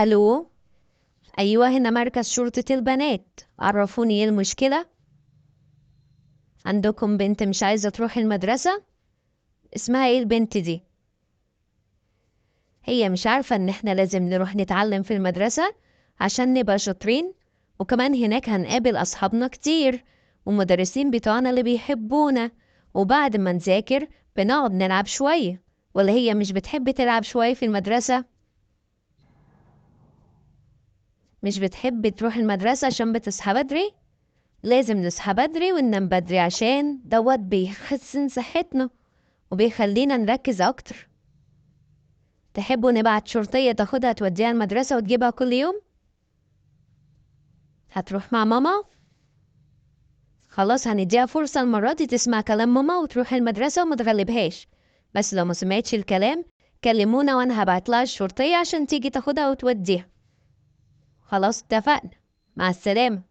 ألو. أيوة، هنا مركز شرطة البنات، عرفوني ايه المشكلة. عندكم بنت مش عايزة تروح المدرسة؟ اسمها ايه البنت دي؟ هي مش عارفة ان احنا لازم نروح نتعلم في المدرسة عشان نبقى شاطرين، وكمان هناك هنقابل أصحابنا كتير ومدرسين بتوعنا اللي بيحبونا، وبعد ما نذاكر بنقعد نلعب شوية. ولا هي مش بتحب تلعب شوية في المدرسة؟ مش بتحب تروح المدرسة عشان بتصحى بدري؟ لازم نصحى بدري وننام بدري عشان دوت بيحسن صحتنا وبيخلينا نركز أكتر. تحبوا نبعت شرطية تاخدها توديها المدرسة وتجيبها كل يوم؟ هتروح مع ماما؟ خلاص، هنديها فرصة المرة دي تسمع كلام ماما وتروح المدرسة وما تغلبهاش. بس لو ما سمعتش الكلام كلمونا وانا هبعت لها الشرطية عشان تيجي تاخدها وتوديها. خلاص اتفقنا. مع السلامة.